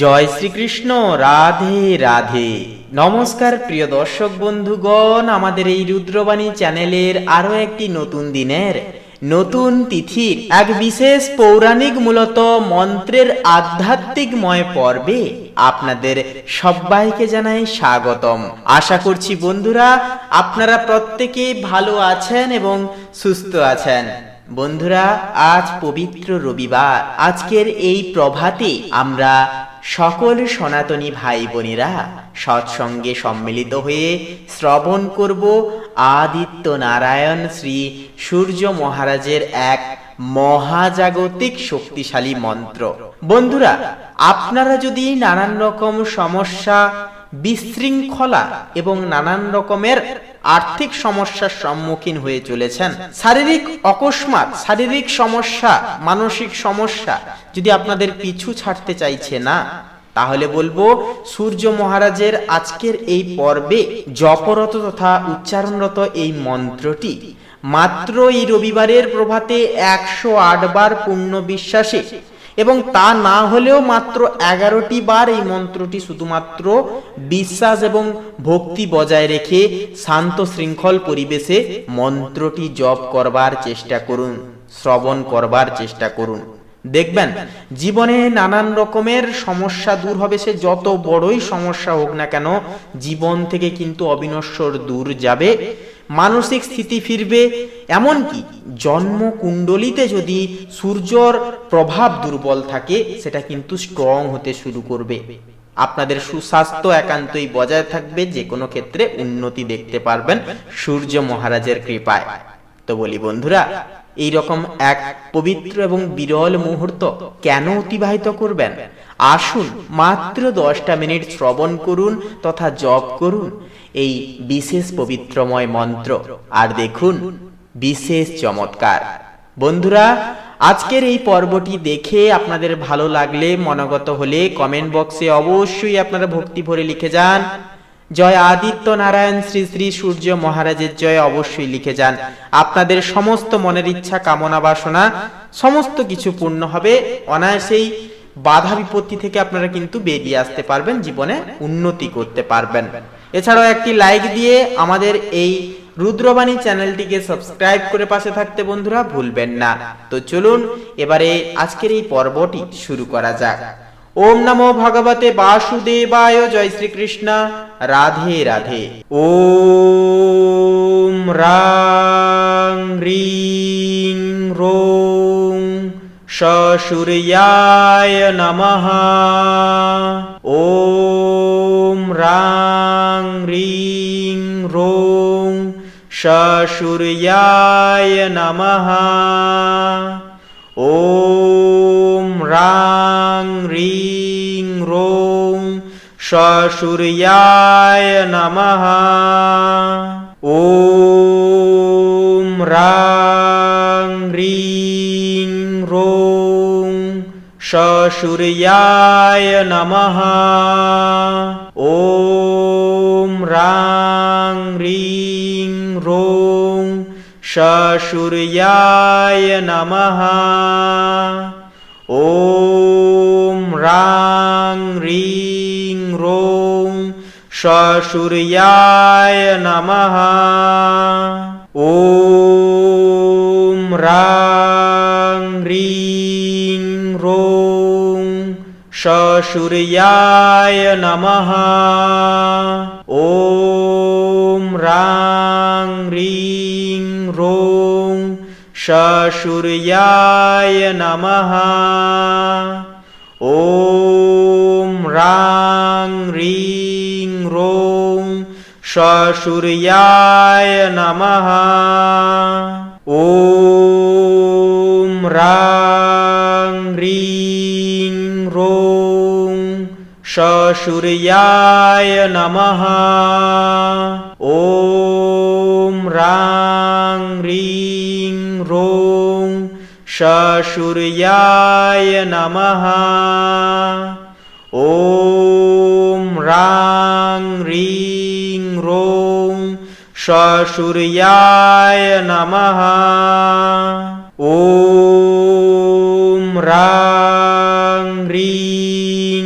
জয় শ্রীকৃষ্ণ। রাধে রাধে। নমস্কার প্রিয় দর্শক বন্ধুগণ, আমাদের এই রুদ্রবাণী চ্যানেলের আরো একটি নতুন দিনের নতুন তিথির এক বিশেষ পৌরাণিক মূলত মন্ত্রের আধ্যাত্মিকময় পর্বে আপনাদের সবাইকে জানাই স্বাগতম। আশা করছি বন্ধুরা আপনারা প্রত্যেকেই ভালো আছেন এবং সুস্থ আছেন। বন্ধুরা, আজ পবিত্র রবিবার। আজকের এই প্রভাতে আমরা সকল সনাতনী ভাই বোনেরা সৎসঙ্গে সম্মিলিত হয়ে শ্রবণ করব আদিত্য নারায়ণ শ্রী সূর্য মহারাজের এক মহাজাগতিক শক্তিশালী মন্ত্র। বন্ধুরা, আপনারা যদি নানান রকম সমস্যা, বিশৃঙ্খলা এবং নানান রকমের আর্থিক সমস্যার সম্মুখীন হয়ে চলেছেন, শারীরিক অকস্মাৎ শারীরিক সমস্যা, মানসিক সমস্যা যদি আপনাদের পিছু ছাড়তে চাইছে না, তাহলে বলবো সূর্য মহারাজের আজকের এই পর্বে জপরত তথা উচ্চারণরত এই মন্ত্রটি মাত্র এই রবিবারের প্রভাতে 108 বার পূর্ণ বিশ্বাসে এবং তা না হলেও মাত্র 11টি বার এই মন্ত্রটি শুধুমাত্র বিশ্বাস এবং ভক্তি বজায় রেখে শান্ত শৃঙ্খল পরিবেশে মন্ত্রটি জপ করবার চেষ্টা করুন, শ্রবণ করবার চেষ্টা করুন। দেখবেন জীবনে নানান রকমের সমস্যা দূর হবে। সে যত বড়ই সমস্যা হোক না কেন, জীবন থেকে কিন্তু অবিনশ্বর দূর যাবে, মানসিক স্থিতি ফিরবে। এমনকি জন্ম কুণ্ডলিতে যদি সূর্যর প্রভাব দুর্বল থাকে, সেটা কিন্তু স্ট্রং হতে শুরু করবে। আপনাদের সুস্বাস্থ্য একান্তই বজায় থাকবে, যে কোনো ক্ষেত্রে উন্নতি দেখতে পারবেন সূর্য মহারাজের কৃপায়। তো বলি বন্ধুরা, এই রকম এক পবিত্র এবং বিরল মুহূর্ত কেন অতিবাহিত করবেন? আসুন মাত্র 10টা মিনিট শ্রবণ করুন তথা জপ করুন এই বিশেষ পবিত্রময় মন্ত্র, আর দেখুন বিশেষ চমৎকার। বন্ধুরা, আজকের এই পর্বটি দেখে আপনাদের ভালো লাগলে, মনোগত হলে কমেন্ট বক্সে অবশ্যই আপনারা ভক্তি ভরে লিখে যান জয় আদিত্য নারায়ণ শ্রী শ্রী সূর্য মহারাজের জয় অবশ্যই লিখে যান। আপনাদের সমস্ত মনের ইচ্ছা, কামনা, বাসনা সমস্ত কিছু পূর্ণ হবে। অনায়াসেই বাধা বিপত্তি থেকে আপনারা কিন্তু বেরিয়ে আসতে পারবেন, জীবনে উন্নতি করতে পারবেন। এছাড়াও একটি লাইক দিয়ে আমাদের এই রুদ্রবাণী চ্যানেলটিকে সাবস্ক্রাইব করে পাশে থাকতে বন্ধুরা ভুলবেন না। তো চলুন এবারে আজকের এই পর্বটি শুরু করা যাক। ওম নমো ভগবতে বাসুদেবায়। জয় শ্রীকৃষ্ণ। রাধে রাধে। ওম রাং রিং রোং সূর্যায় নমঃ। ওম রাং রিং রোং সূর্যায় নমঃ। ওম রাং রিং রোং সূর্যায় নমঃ। ওম রাং রিং রোং সূর্যায় নমঃ। ওম রাং রিং রোং সূর্যায় নমঃ। ওম রাং রিং রোং সূর্যায় নমঃ। ওম রাং রিং রোং সূর্যায় নমঃ। ওম রাং রিং রোং সূর্যায় নমঃ। ওম রাং রিং রোং সূর্যায় নমঃ। ওম রাং রিং রোং সূর্যায় নমঃ। ওম রাং রিং রোং সূর্যায় নমঃ। ওম রাং রিং রোং সূর্যায় নমঃ। ওম রাং রিং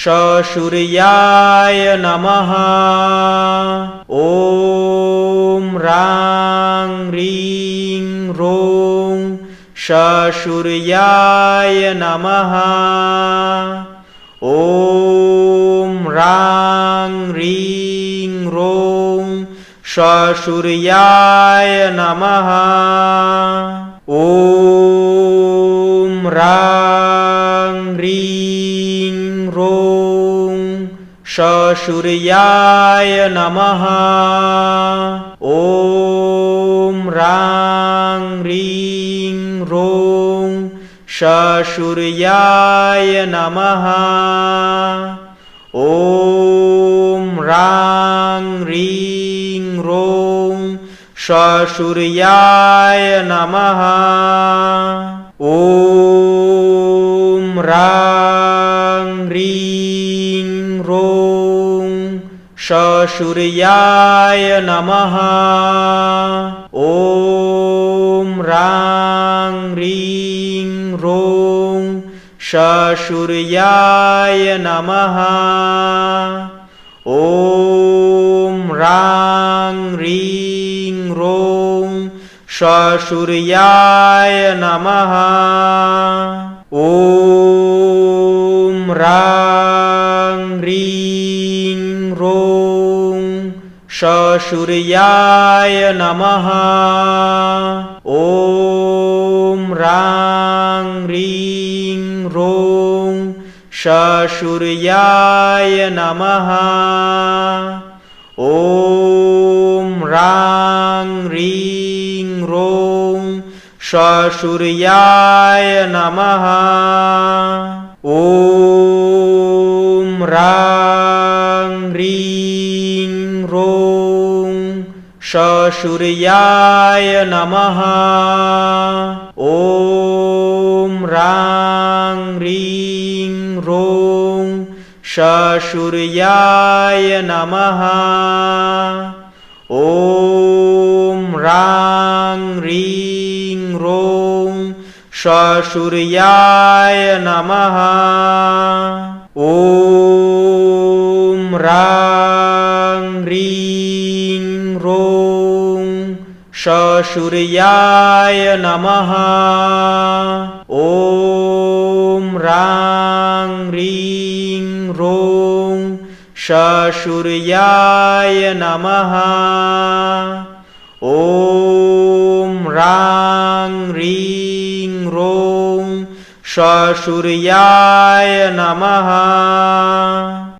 ससूर्याय नमः। ॐ रां ह्रीं ह्रों ससूर्याय नमः। ॐ रां ह्रीं ह्रों ससूर्याय नमः। ॐ रां ह्रीं ह्रों ससूर्याय नमः। ॐ रां ह्रीं ह्रों ससूर्याय नमः। ॐ रां ह्रीं ह्रों ससूर्याय नमः। ॐ रां ह्रीं ह्रों ससूर्याय नमः। ॐ रां ह्रीं ह्रों ससूर्याय नमः। ॐ रां ह्रीं ह्रों ससूर्याय नमः। ॐ रां ह्रीं ह्रों ससूर्याय नमः। ॐ रां ह्रीं ह्रों ससूर्याय नमः। ॐ रां ह्रीं ह्रों ससूर्याय नमः। ॐ रां ह्रीं ह्रों ससूर्याय नमः। ॐ रां ह्रीं ह्रों ससूर्याय नमः। ॐ रां ह्रीं ह्रों ससूर्याय नमः। ॐ रां ह्रीं ह्रों ससूर्याय नमः। ॐ रां ह्रीं ह्रों ससूर्याय नमः। ॐ रां ह्रीं ह्रों ससूर्याय नमः।